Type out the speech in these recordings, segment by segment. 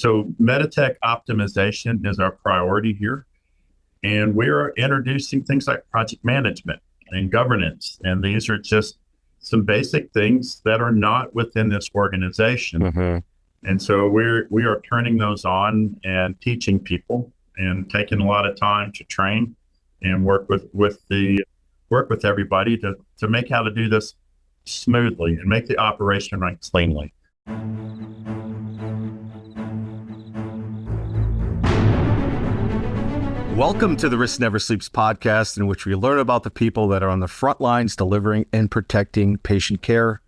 So Meditech optimization is our priority here. And we're introducing things like project management and governance. And these are just some basic things that are not within this organization. Mm-hmm. And so we are turning those on and teaching people and taking a lot of time to train and work with everybody to make how to do this smoothly and make the operation run cleanly. Welcome to the Risk Never Sleeps podcast, in which we learn about the people that are on the front lines delivering and protecting patient care.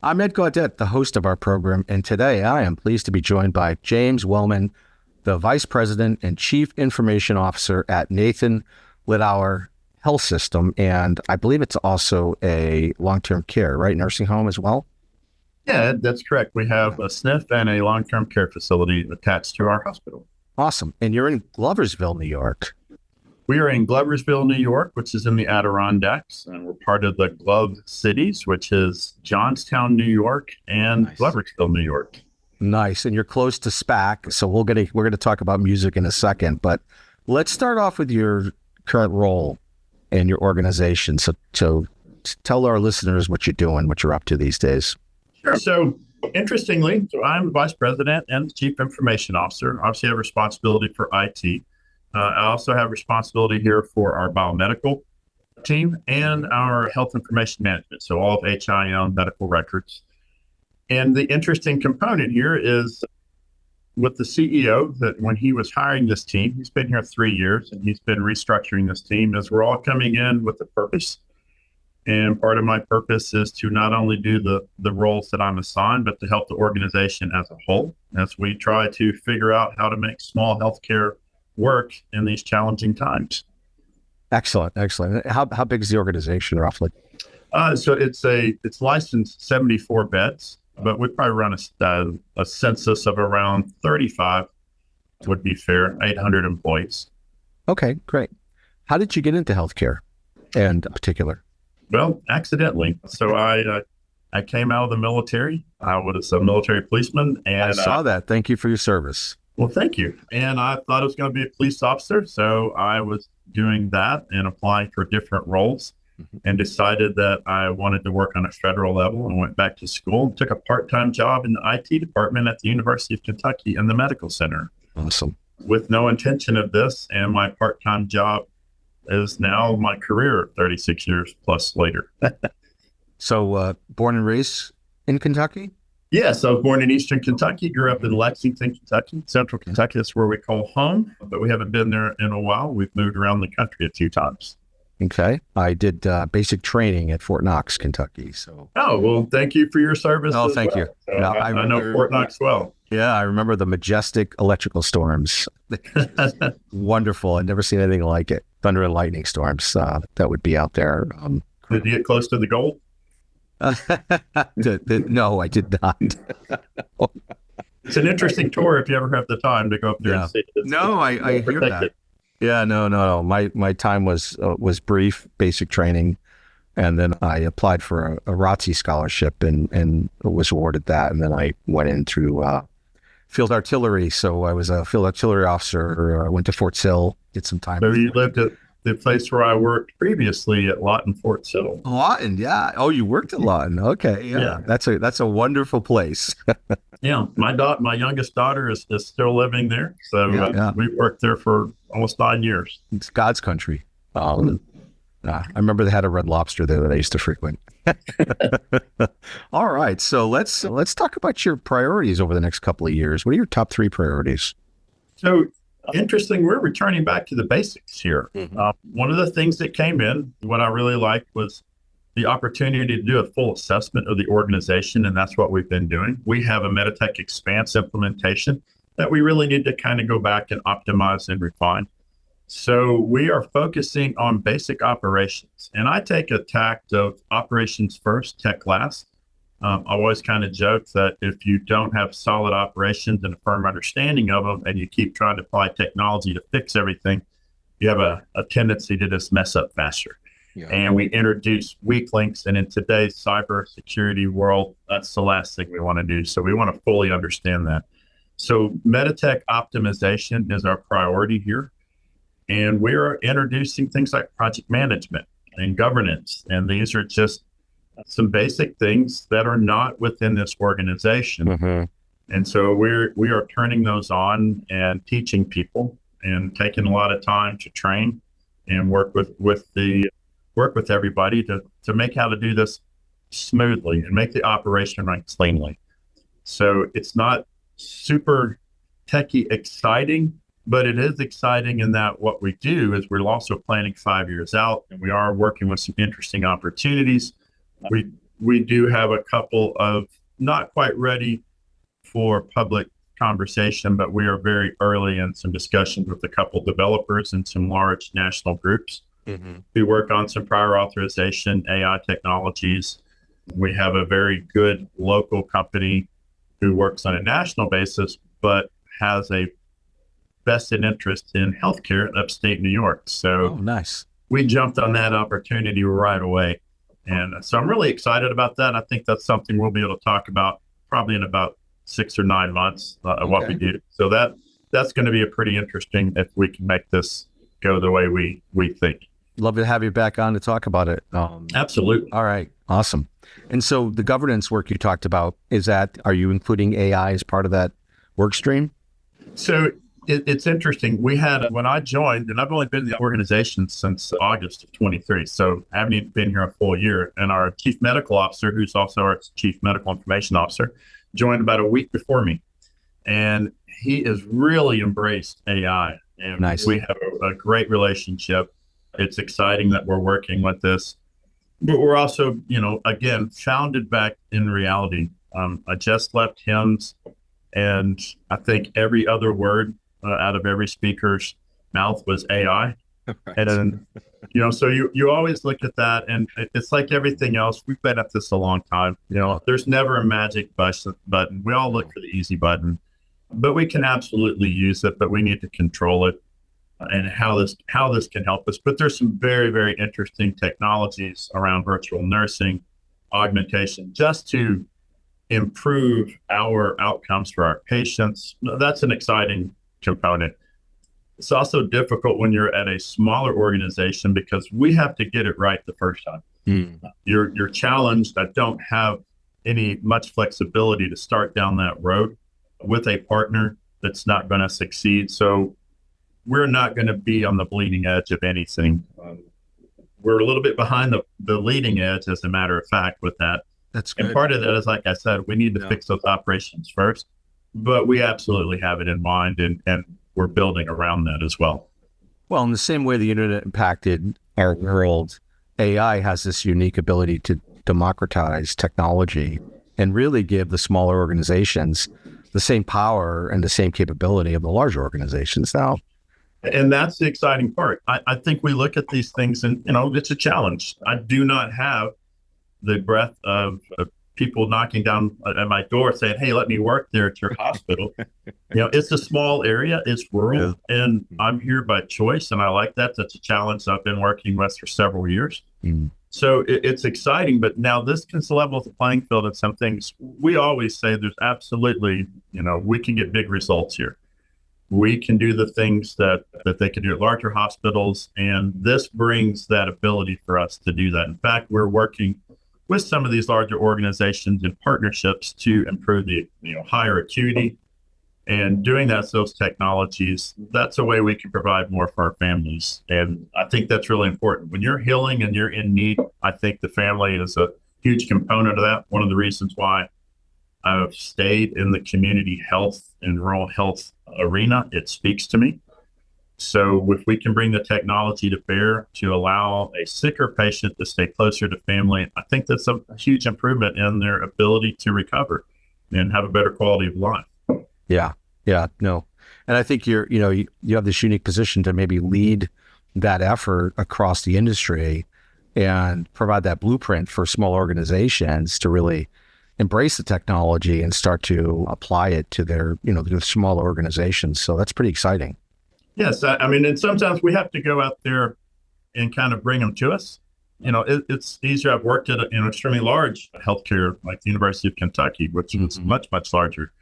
I'm Ed Gaudet, the host of our program, and today I am pleased to be joined by James Wellman, the Vice President and Chief Information Officer at Nathan Littauer Health System, and I believe it's also a long-term care, right? Nursing home as well? Yeah, that's correct. We have a SNF and a long-term care facility attached to our hospital. Awesome. And you're in Gloversville, New York. We are in Gloversville, New York, which is in the Adirondacks, and we're part of the Glove Cities, which is Johnstown, New York, and Nice. Gloversville, New York. Nice. And you're close to SPAC, so we're going to talk about music in a second, but let's start off with your current role in your organization. So tell our listeners what you're doing, what you're up to these days. Sure. So interestingly, I'm the Vice President and Chief Information Officer. Obviously, I have responsibility for IT. I also have responsibility here for our biomedical team and our health information management. So all of HIM medical records. And the interesting component here is with the CEO, that when he was hiring this team, he's been here 3 years and he's been restructuring this team as we're all coming in with a purpose. And part of my purpose is to not only do the roles that I'm assigned, but to help the organization as a whole, as we try to figure out how to make small healthcare work in these challenging times. Excellent. How big is the organization roughly? So it's licensed 74 beds, but we probably run a census of around 35 would be fair, 800 employees. Okay, great. How did you get into healthcare in particular? Well, accidentally. So I came out of the military. I was a military policeman. And I saw that. Thank you for your service. Well, thank you. And I thought I was going to be a police officer. So I was doing that and applying for different roles and decided that I wanted to work on a federal level and went back to school and took a part-time job in the IT department at the University of Kentucky in the medical center. Awesome. With no intention of this. And my part-time job is now my career 36 years plus later. So born and raised in Kentucky? Yes, I was born in Eastern Kentucky, grew up in Lexington, Kentucky. Central Kentucky is where we call home, but we haven't been there in a while. We've moved around the country a few times. Okay. I did basic training at Fort Knox, Kentucky. So. Oh, well, thank you for your service. Oh, thank you. So Yeah, I know Fort Knox well. Yeah, I remember the majestic electrical storms. Wonderful. I'd never seen anything like it. Thunder and lightning storms that would be out there. Did you get close to the gold? No, I did not. It's an interesting tour if you ever have the time to go up there and see it. No, I hear that. Yeah, no. My time was brief, basic training, and then I applied for a ROTC scholarship and was awarded that, and then I went in through field artillery. So I was a field artillery officer. I went to Fort Sill, did some time. So you lived at the place where I worked previously at Lawton, Fort Sill. Lawton, yeah. Oh, you worked at Lawton. Okay, yeah. That's a wonderful place. Yeah, my youngest daughter is still living there. So we worked there for almost 9 years. It's God's country. I remember they had a Red Lobster there that I used to frequent. All right, so let's talk about your priorities over the next couple of years. What are your top 3 priorities? So interesting, we're returning back to the basics here. Mm-hmm. One of the things that came in, what I really liked was the opportunity to do a full assessment of the organization, and that's what we've been doing. We have a Meditech Expanse implementation that we really need to kind of go back and optimize and refine. So we are focusing on basic operations, and I take a tact of operations first, tech last. I always kind of joke that if you don't have solid operations and a firm understanding of them, and you keep trying to apply technology to fix everything, you have a tendency to just mess up faster. Yeah. And we introduce weak links. And in today's cybersecurity world, that's the last thing we want to do. So we want to fully understand that. So Meditech optimization is our priority here. And we're introducing things like project management and governance. And these are just some basic things that are not within this organization. Mm-hmm. And so we are turning those on and teaching people and taking a lot of time to train and work with everybody to make how to do this smoothly and make the operation run cleanly. So it's not super techie exciting, but it is exciting in that what we do is we're also planning 5 years out, and we are working with some interesting opportunities. We do have a couple of not quite ready for public conversation, but we are very early in some discussions with a couple developers and some large national groups. Mm-hmm. We work on some prior authorization AI technologies. We have a very good local company who works on a national basis, but has a vested interest in healthcare in upstate New York. So nice. We jumped on that opportunity right away. And so I'm really excited about that. I think that's something we'll be able to talk about probably in about 6 or 9 months of what we do. So that's going to be a pretty interesting if we can make this go the way we think. Love to have you back on to talk about it. Absolutely. All right. Awesome. And so the governance work you talked about, are you including AI as part of that work stream? So it's interesting. When I joined, and I've only been in the organization since August of 23, so I haven't even been here a full year. And our chief medical officer, who's also our chief medical information officer, joined about a week before me. And he has really embraced AI. And nice. We have a great relationship. It's exciting that we're working with this. But we're also, again, founded back in reality. I just left HIMSS, and I think every other word out of every speaker's mouth was AI. Right. And, so you always look at that, and it's like everything else. We've been at this a long time. There's never a magic button. We all look for the easy button, but we can absolutely use it, but we need to control it and how this can help us. But there's some very, very interesting technologies around virtual nursing, augmentation, just to improve our outcomes for our patients. That's an exciting component. It's also difficult when you're at a smaller organization because we have to get it right the first time. You're challenged. I don't have much flexibility to start down that road with a partner that's not going to succeed. So we're not going to be on the bleeding edge of anything. We're a little bit behind the leading edge, as a matter of fact, with that. That's good. And part of that is, like I said, we need to fix those operations first, but we absolutely have it in mind, and we're building around that as well. Well, in the same way the internet impacted our world, AI has this unique ability to democratize technology and really give the smaller organizations the same power and the same capability of the larger organizations now. And that's the exciting part. I think we look at these things and, it's a challenge. I do not have the breadth of people knocking down at my door saying, hey, let me work there at your hospital. It's a small area, it's rural, and I'm here by choice. And I like that. That's a challenge I've been working with for several years. So it's exciting, but now this can level the playing field of some things. We always say there's absolutely, we can get big results here. We can do the things that they can do at larger hospitals, and this brings that ability for us to do that. In fact, we're working with some of these larger organizations in partnerships to improve the higher acuity, and doing that, those technologies, that's a way we can provide more for our families. And I think that's really important. When you're healing and you're in need, I think the family is a huge component of that. One of the reasons why I've stayed in the community health and rural health arena, it speaks to me. So if we can bring the technology to bear to allow a sicker patient to stay closer to family, I think that's a huge improvement in their ability to recover and have a better quality of life. Yeah, no. And I think you have this unique position to maybe lead that effort across the industry and provide that blueprint for small organizations to really embrace the technology and start to apply it to their smaller organizations. So that's pretty exciting. Yes. I mean, and sometimes we have to go out there and kind of bring them to us. It's easier. I've worked at an extremely large healthcare, like the University of Kentucky, which is much, much larger.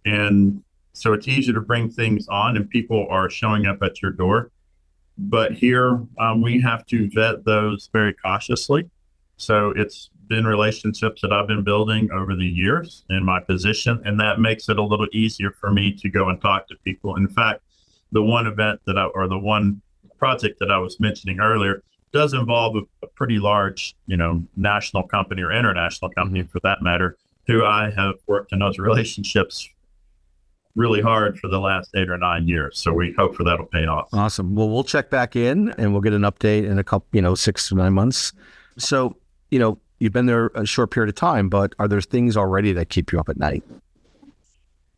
And So it's easy to bring things on and people are showing up at your door. But here we have to vet those very cautiously. So it's been relationships that I've been building over the years in my position, and that makes it a little easier for me to go and talk to people. In fact, the one event or the one project that I was mentioning earlier does involve a pretty large, national company or international company for that matter, who I have worked in those relationships really hard for the last 8 or 9 years. So we hope for that'll pay off. Awesome. Well, we'll check back in and we'll get an update in a couple, 6 to 9 months. So, you've been there a short period of time, but are there things already that keep you up at night?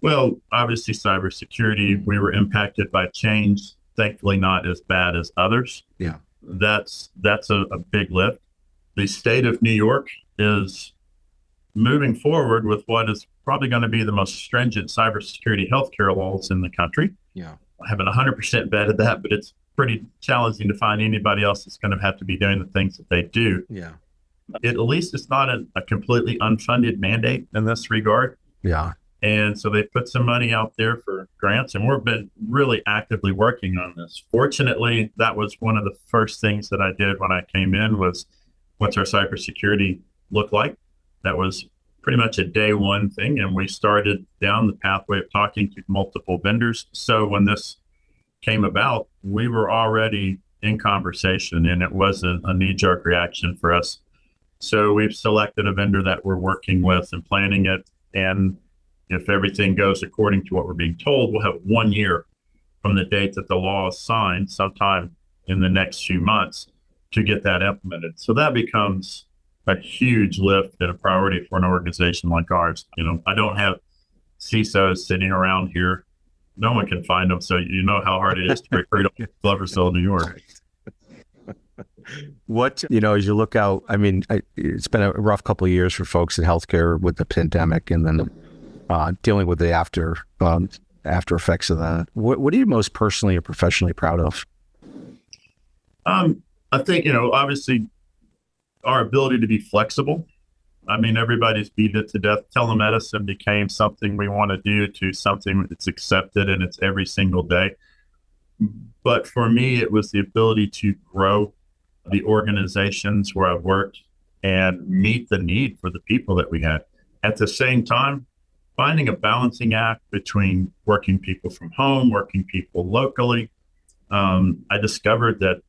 Well, obviously cybersecurity, we were impacted by change, thankfully not as bad as others. Yeah. That's a big lift. The state of New York is moving forward with what is probably going to be the most stringent cybersecurity healthcare laws in the country. Yeah. I haven't 100% vetted that, but it's pretty challenging to find anybody else that's going to have to be doing the things that they do. Yeah. At least it's not a completely unfunded mandate in this regard. Yeah. And so they put some money out there for grants, and we've been really actively working on this. Fortunately, that was one of the first things that I did when I came in was, what's our cybersecurity look like? That was pretty much a day one thing. And we started down the pathway of talking to multiple vendors. So when this came about, we were already in conversation, and it wasn't a knee-jerk reaction for us. So we've selected a vendor that we're working with and planning it. And if everything goes according to what we're being told, we'll have 1 year from the date that the law is signed sometime in the next few months to get that implemented. So that becomes a huge lift and a priority for an organization like ours. I don't have CISOs sitting around here. No one can find them. So you know how hard it is to recruit them in Gloversville, New York. What, as you look out, it's been a rough couple of years for folks in healthcare with the pandemic and then dealing with the after effects of that. What are you most personally or professionally proud of? I think, obviously our ability to be flexible. Everybody's beat it to death. Telemedicine became something we want to do to something that's accepted, and it's every single day. But for me, it was the ability to grow the organizations where I've worked and meet the need for the people that we had. At the same time, finding a balancing act between working people from home, working people locally. I discovered that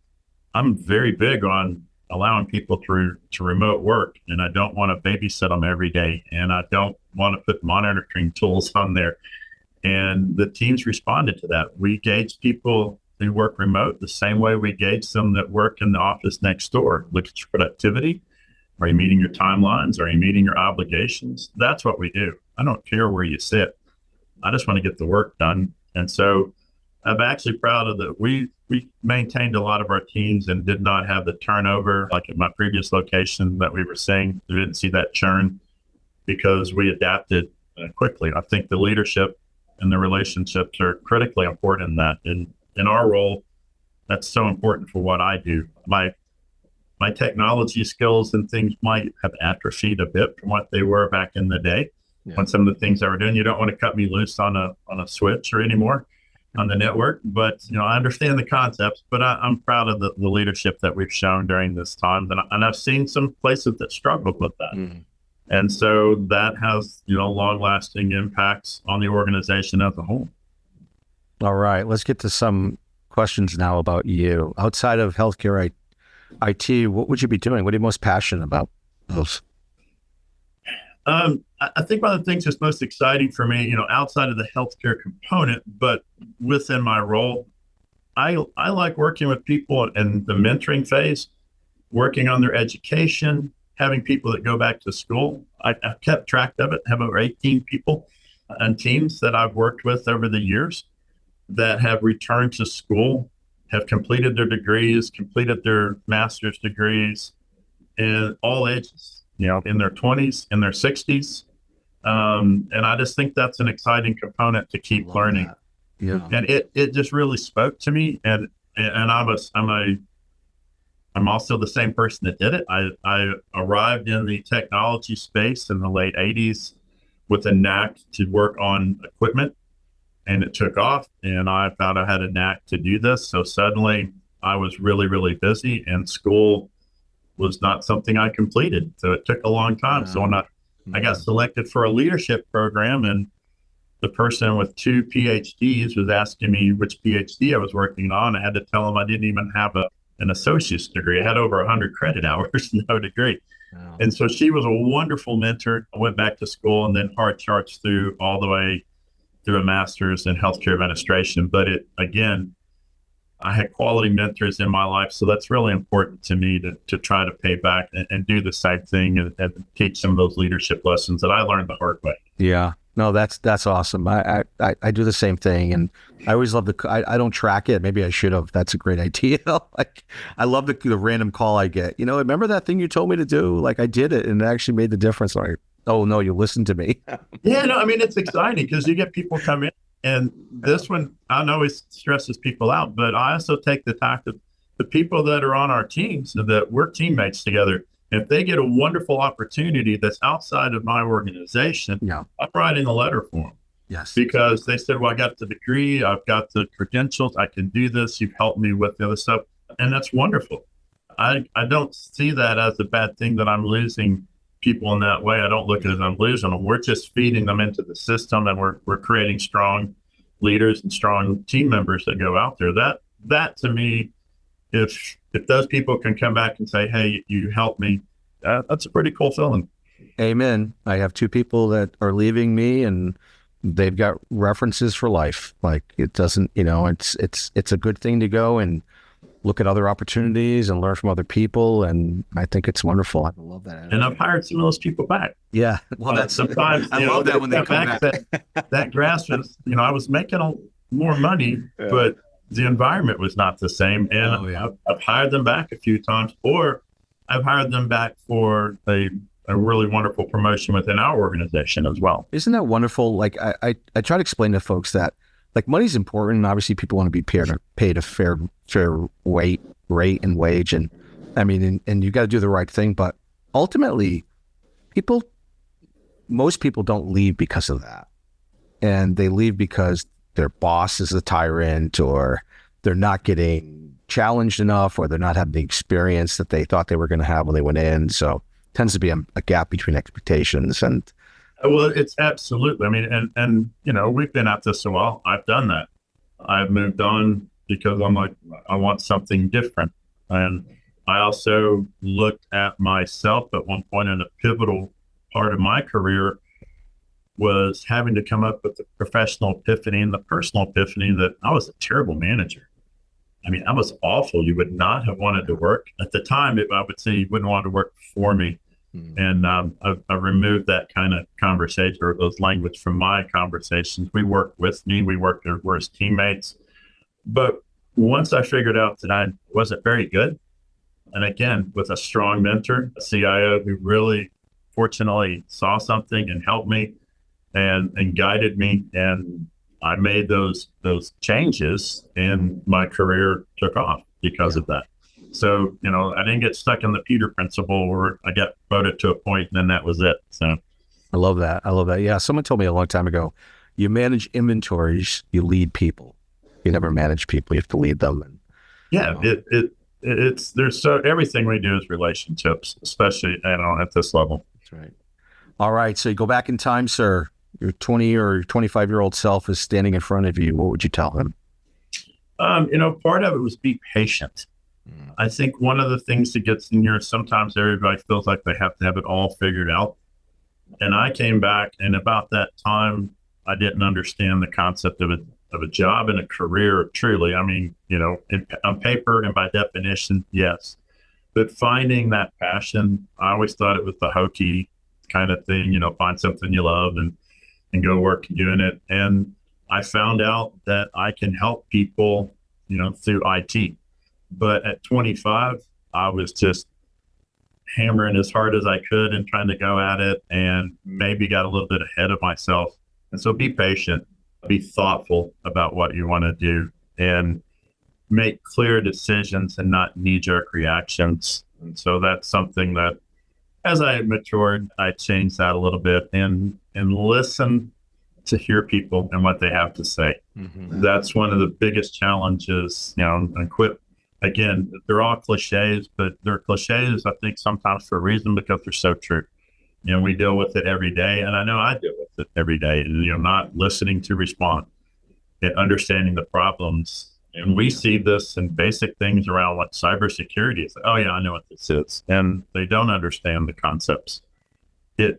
I'm very big on allowing people to remote work, and I don't want to babysit them every day, and I don't want to put monitoring tools on there. And the teams responded to that. We gauge people who work remote the same way we gauge them that work in the office next door. Look at your productivity. Are you meeting your timelines? Are you meeting your obligations? That's what we do. I don't care where you sit. I just want to get the work done. And so I'm actually proud of that. We maintained a lot of our teams and did not have the turnover like at my previous location that we were seeing. We didn't see that churn because we adapted quickly. I think the leadership and the relationships are critically important in that. And in our role, that's so important for what I do. My technology skills and things might have atrophied a bit from what they were back in the day. Yeah. When some of the things I were doing, you don't want to cut me loose on a switch or anymore on the network. But I understand the concepts. But I'm proud of the leadership that we've shown during this time. And I've seen some places that struggled with that. Mm. And so that has long-lasting impacts on the organization as a whole. All right, let's get to some questions now about you. Outside of healthcare IT, what would you be doing? What are you most passionate about? I think one of the things that's most exciting for me, outside of the healthcare component, but within my role, I like working with people in the mentoring phase, working on their education, having people that go back to school. I've kept track of it, have over 18 people and teams that I've worked with over the years that have returned to school, have completed their degrees, completed their master's degrees in all ages, in their 20s, in their 60s. And I just think that's an exciting component to keep learning. That. Yeah. And it just really spoke to me. And I'm also the same person that did it. I arrived in the technology space in the late 80s with a knack to work on equipment and it took off, and I found I had a knack to do this. So suddenly I was really, really busy, and school was not something I completed. So it took a long time. So when I got selected for a leadership program, and the person with 2 PhDs was asking me which PhD I was working on. I had to tell him I didn't even have an associate's degree. I had over 100 credit hours, no degree. Wow. And so she was a wonderful mentor. I went back to school and then hard charged through all the way through a master's in healthcare administration. But again, I had quality mentors in my life. So that's really important to me to try to pay back and do the same thing and teach some of those leadership lessons that I learned the hard way. Yeah. No, that's awesome. I do the same thing, and I always love I don't track it. Maybe I should have. That's a great idea. Like, I love the random call I get. Remember that thing you told me to do? Like, I did it, and it actually made the difference. Like, oh no, you listened to me. Yeah, no, I mean, it's exciting because you get people come in, and this one I know it stresses people out, but I also take the tact of the people that are on our teams, so that we're teammates together. If they get a wonderful opportunity that's outside of my organization, I'm writing a letter for them. Yes. Because they said, well, I got the degree, I've got the credentials, I can do this, you've helped me with the other stuff. And that's wonderful. I don't see that as a bad thing that I'm losing people in that way. I don't look at it as I'm losing them. We're just feeding them into the system, and we're creating strong leaders and strong team members that go out there. That to me, if those people can come back and say, hey, you helped me, that's a pretty cool feeling. Amen. I have 2 people that are leaving me, and they've got references for life. Like, it doesn't, it's a good thing to go and look at other opportunities and learn from other people. And I think it's wonderful. I love that. And I've hired some of those people back. Yeah. Well, that's sometimes I love that when they come back. That grass was, I was making more money, but the environment was not the same. And I've hired them back a few times, or I've hired them back for a really wonderful promotion within our organization as well. Isn't that wonderful? Like, I try to explain to folks that, like, money's important. Obviously, people want to be paid a fair rate and wage. And I mean, and you got to do the right thing. But ultimately, most people don't leave because of that. And they leave because their boss is a tyrant, or they're not getting challenged enough, or they're not having the experience that they thought they were going to have when they went in. So it tends to be a gap between expectations. And well, it's absolutely. I mean, and we've been at this a while. I've done that. I've moved on because I'm like, I want something different. And I also looked at myself at one point, in a pivotal part of my career was having to come up with the professional epiphany and the personal epiphany that I was a terrible manager. I mean, I was awful. You would not have wanted to work. At the time, I would say you wouldn't want to work for me. And I removed that kind of conversation, or those language, from my conversations. We worked with me. We worked there, we're as teammates. But once I figured out that I wasn't very good, and again, with a strong mentor, a CIO who really fortunately saw something and helped me and guided me, and I made those changes, and my career took off because of that. So, I didn't get stuck in the Peter principle where I got promoted to a point and then that was it. So I love that. Yeah. Someone told me a long time ago, you manage inventories, you lead people. You never manage people, you have to lead them. And, yeah, everything we do is relationships, especially, at this level. That's right. All right. So you go back in time, sir. Your 20 or 25-year-old self is standing in front of you. What would you tell him? Part of it was be patient. I think one of the things that gets in here, sometimes everybody feels like they have to have it all figured out. And I came back, and about that time, I didn't understand the concept of a job and a career truly. I mean, on paper and by definition, yes. But finding that passion, I always thought it was the hokey kind of thing, find something you love and go work doing it. And I found out that I can help people, through IT. But at 25, I was just hammering as hard as I could and trying to go at it, and maybe got a little bit ahead of myself. And so be patient, be thoughtful about what you want to do, and make clear decisions and not knee-jerk reactions. And so that's something that, as I matured, I changed that a little bit and listen to hear people and what they have to say. Mm-hmm. That's one of the biggest challenges, and quit. Again, they're all cliches, but they're cliches, I think, sometimes for a reason, because they're so true. We deal with it every day, and I know I deal with it every day, and, not listening to respond and understanding the problems. And we see this in basic things around like cybersecurity. It's like, oh yeah, I know what this is. And they don't understand the concepts.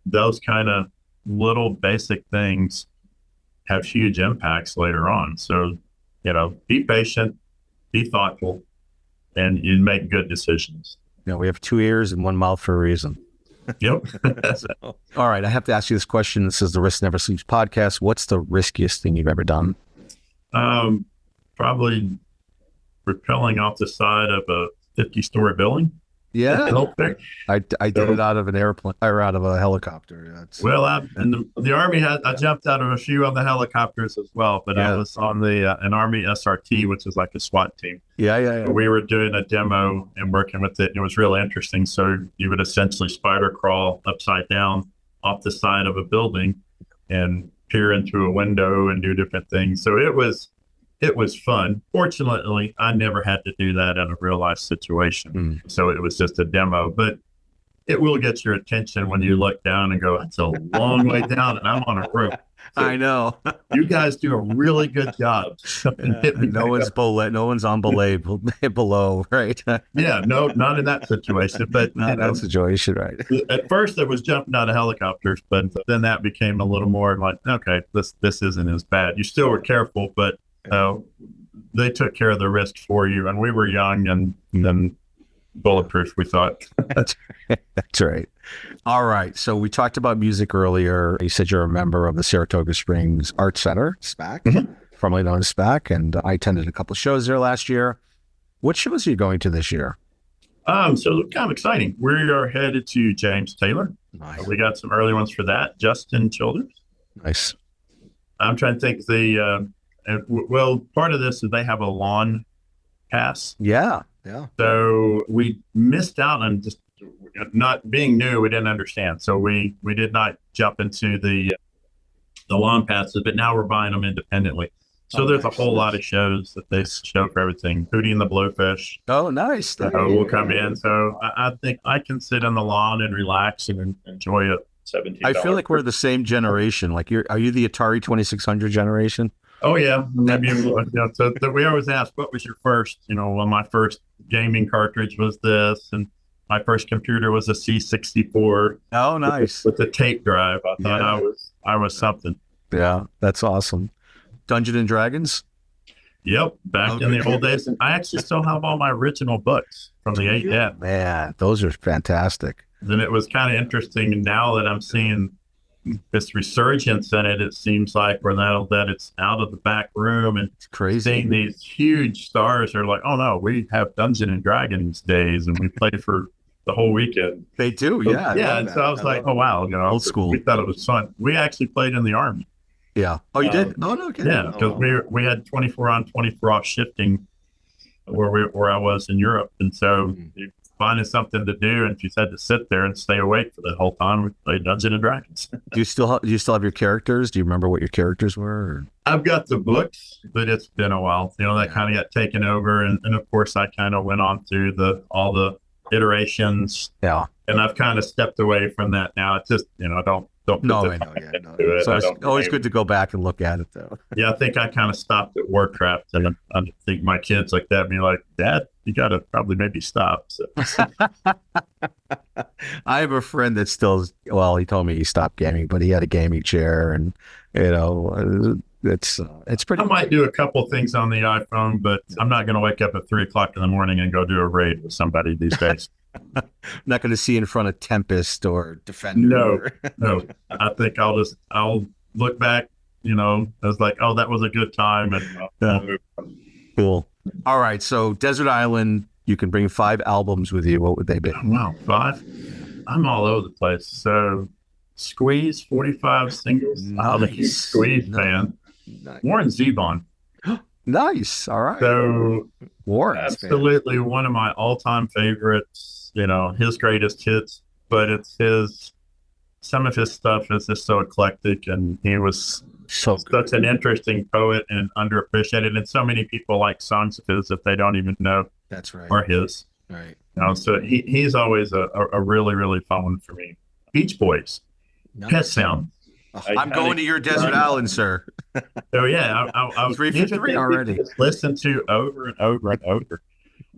Those kind of little basic things have huge impacts later on. So, be patient, be thoughtful, and you make good decisions. We have 2 ears and 1 mouth for a reason. Yep. All right. I have to ask you this question. This is the Risk Never Sleeps podcast. What's the riskiest thing you've ever done? Probably rappelling off the side of a 50-story building. Yeah. I did it out of an airplane or out of a helicopter. Well, in the Army, I jumped out of a few on the helicopters as well, but I was on an Army SRT, which is like a SWAT team. Yeah. We were doing a demo and working with it. It was really interesting. So you would essentially spider crawl upside down off the side of a building and peer into a window and do different things. So it was fun. Fortunately, I never had to do that in a real life situation. So it was just a demo, but it will get your attention when you look down and go, that's a long way down and I'm on a rope. So I know. You guys do a really good job. No one's on belay below, right? Yeah, no, not in that situation. But not that situation, right? At first, it was jumping out of helicopters, but then that became a little more like, okay, this isn't as bad. You still were careful, but they took care of the risk for you. And we were young and then bulletproof, we thought. That's right. All right. So we talked about music earlier. You said you're a member of the Saratoga Springs Arts Center, SPAC, formerly known as SPAC, and I attended a couple of shows there last year. What shows are you going to this year? So kind of exciting. We are headed to James Taylor. Nice. We got some early ones for that. Justin Childers. Nice. I'm trying to think part of this is they have a lawn pass. Yeah. So we missed out on just not being new. We didn't understand. So we did not jump into the lawn passes, but now we're buying them independently. So there's a whole lot of shows that they show for everything. Hootie and the Blowfish. Oh, nice. Will come in. So I think I can sit on the lawn and relax and enjoy it. $17. I feel like we're the same generation. Like are you the Atari 2600 generation? Oh yeah, maybe. So we always ask, "What was your first?" Well, my first gaming cartridge was this, and my first computer was a C64. Oh, nice. With the tape drive. I thought I was something. Yeah, that's awesome. Dungeons and Dragons. Yep, back in the old days. I actually still have all my original books from the 8 Yeah, man, those are fantastic. Then it was kind of interesting now that I'm seeing this resurgence in it. It seems like that it's out of the back room and it's crazy. Seeing these huge stars are like, oh no, we have Dungeons and Dragons days and we play for the whole weekend. They do, yeah. Yeah, and so I was like, oh wow, old school. We thought it was fun. We actually played in the Army. Yeah. Oh, you did? Oh, no, okay. Yeah, because we had 24 on, 24 off shifting where I was in Europe, and so you finding something to do, and if you had to sit there and stay awake for the whole time, we played Dungeons and Dragons. Do you still have your characters? Do you remember what your characters were? Or? I've got the books, but it's been a while. That kind of got taken over, and of course I kind of went on through all the iterations. Yeah. And I've kind of stepped away from that now. It's just don't. No, I know. Yeah, no. So it's always good to go back and look at it, though. Yeah, I think I kind of stopped at Warcraft, and I think my kids like that be like, Dad, you got to probably maybe stop. So. I have a friend that still, he told me he stopped gaming, but he had a gaming chair, and it's pretty. I might do a couple things on the iPhone, but I'm not going to wake up at 3:00 in the morning and go do a raid with somebody these days. I'm not going to see in front of Tempest or Defender. No. I think I'll look back, as like, oh, that was a good time. And I'll move on. Cool. All right. So Desert Island, you can bring 5 albums with you. What would they be? Wow. 5? I'm all over the place. So Squeeze, 45 singles. I'm a huge Squeeze fan. Nice. Warren Zevon. Nice. All right. So Warren, absolutely one of my all-time favorites. His greatest hits, but some of his stuff is just so eclectic, and he was So such an interesting poet and underappreciated. And so many people like songs of his that they don't even know that's right. are his. Right. So he's always a really, really fun one for me. Beach Boys, Pet Sound. I'm going to your desert island, sir. So yeah, I 3 for 3 already. Listen to over and over and over.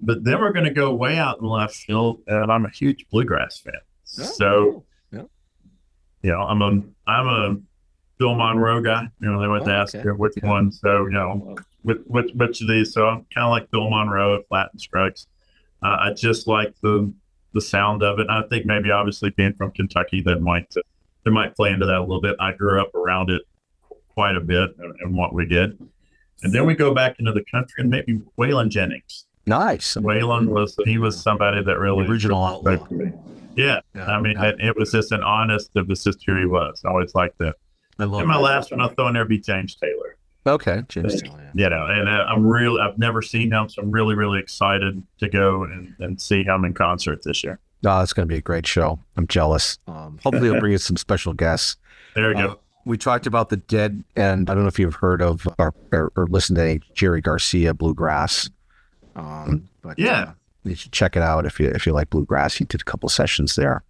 But then we're going to go way out in left field, and I'm a huge Bluegrass fan. So, I'm a Bill Monroe guy. They went to ask which one. So, which of these? So I'm kind of like Bill Monroe at Flat and Scruggs. I just like the sound of it. I think maybe obviously being from Kentucky, that might play into that a little bit. I grew up around it quite a bit and what we did. And then we go back into the country and maybe Waylon Jennings. Nice. Waylon was somebody that really original outlaw. Yeah. It was just an honest of this is who he was. I always liked that. And my last one I'll throw in there be James Taylor. Okay, James Taylor. And I've never seen him, so I'm really, really excited to go and see him in concert this year. Oh, it's going to be a great show. I'm jealous. Hopefully he'll bring us some special guests. There you go. We talked about the Dead, and I don't know if you've heard of or listened to any Jerry Garcia Bluegrass. But you should check it out if you like Bluegrass. He did a couple sessions there.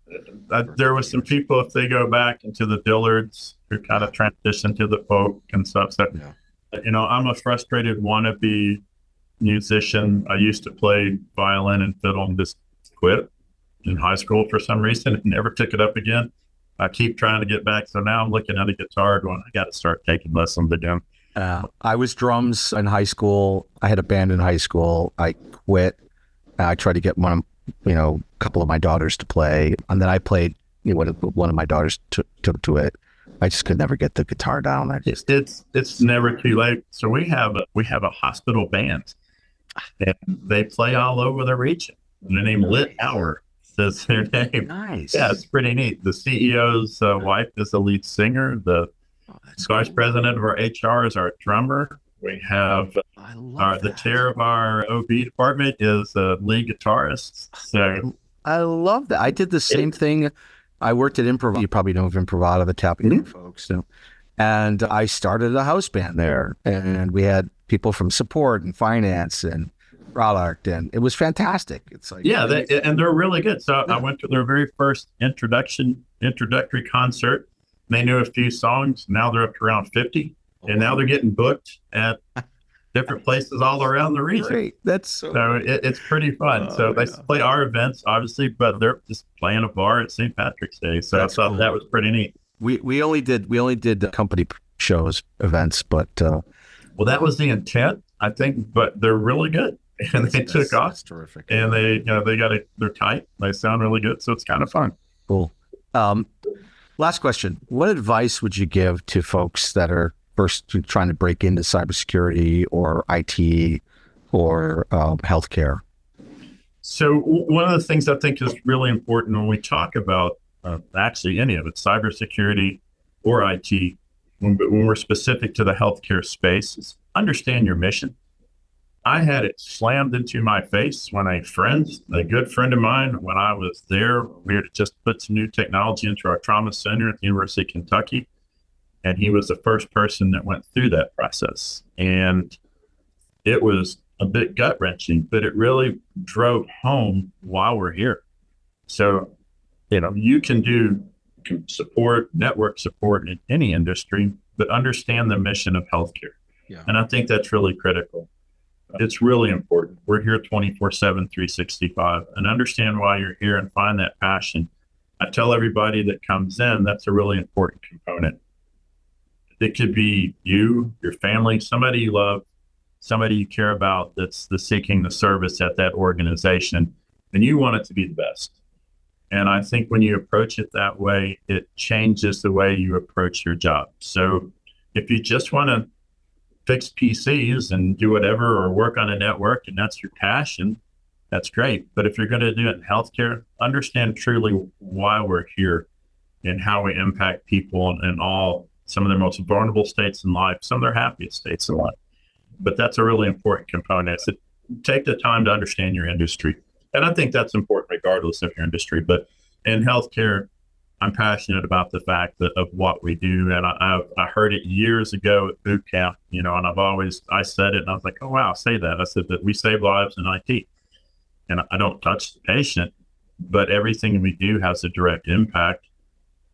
There was some people, if they go back into the Dillards, who kind of transitioned to the folk and stuff. So, I'm a frustrated wannabe musician. I used to play violin and fiddle and just quit in high school for some reason and never took it up again. I keep trying to get back. So now I'm looking at a guitar going, I got to start taking lessons again. I was drums in high school. I had a band in high school. I quit. I tried to get a couple of my daughters to play. And then I played, one of my daughters took to it. I just could never get the guitar down. It's never too late. So we have a hospital band, and they play all over the region. And their name Littauer is their name. Nice. Yeah, it's pretty neat. The CEO's wife is the lead singer. The vice president of our HR is our drummer. We have the chair of our OB department is the lead guitarist. So I love that. I did the same thing. I worked at Improv. You probably know of Improvada, the Tapping folks. And I started a house band there. And we had people from support and finance and product. And it was fantastic. It's like, and they're really good. So I went to their very first introductory concert. They knew a few songs. Now they're up to around 50. And now they're getting booked at different places all around the region. Great. It's pretty fun. So they play our events, obviously, but they're just playing a bar at St. Patrick's Day. So I thought that was pretty neat. We only did the company shows events, but well, that was the intent, I think. But they're really good, and they took off. That's terrific. And they're tight. They sound really good, so it's kind of fun. Cool. Last question: what advice would you give to folks that are first trying to break into cybersecurity or IT or healthcare? So one of the things I think is really important when we talk about actually any of it, cybersecurity or IT, when we're specific to the healthcare space, is understand your mission. I had it slammed into my face when a good friend of mine, when I was there, we had just put some new technology into our trauma center at the University of Kentucky. And he was the first person that went through that process. And it was a bit gut-wrenching, but it really drove home why we're here. So, you can do network support in any industry, but understand the mission of healthcare. Yeah. And I think that's really critical. It's really important. We're here 24/7, 365, and understand why you're here and find that passion. I tell everybody that comes in, that's a really important component. It could be you, your family, somebody you love, somebody you care about that's seeking the service at that organization, and you want it to be the best. And I think when you approach it that way, it changes the way you approach your job. So if you just want to fix PCs and do whatever or work on a network and that's your passion, that's great. But if you're going to do it in healthcare, understand truly why we're here and how we impact people in all some of their most vulnerable states in life, some of their happiest states in life. But that's a really important component. So take the time to understand your industry. And I think that's important regardless of your industry. But in healthcare, I'm passionate about the fact of what we do. And I heard it years ago at boot camp, and I said it and I was like, oh, wow, say that. I said that we save lives in IT. And I don't touch the patient, but everything we do has a direct impact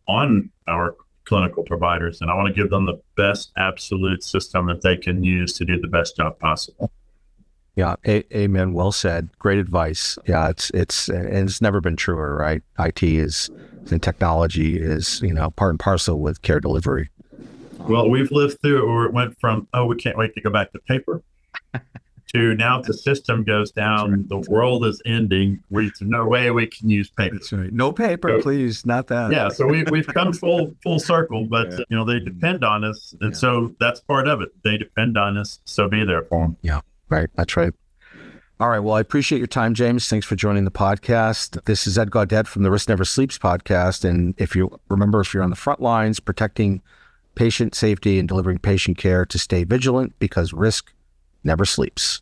on our clinical providers. And I want to give them the best absolute system that they can use to do the best job possible. Yeah. Amen. Well said. Great advice. Yeah. It's never been truer, right? IT and technology is, part and parcel with care delivery. Well, we've lived through it where it went from, we can't wait to go back to paper to now the system goes down. Right. The world is ending. There's no way we can use paper. That's right. No paper, please. Not that. Yeah. So we've come full circle, but they depend on us. And so that's part of it. They depend on us. So be there for them. Yeah. Right. That's right. All right. Well, I appreciate your time, James. Thanks for joining the podcast. This is Ed Gaudet from the Risk Never Sleeps podcast. And if you're on the front lines, protecting patient safety and delivering patient care, to stay vigilant because risk never sleeps.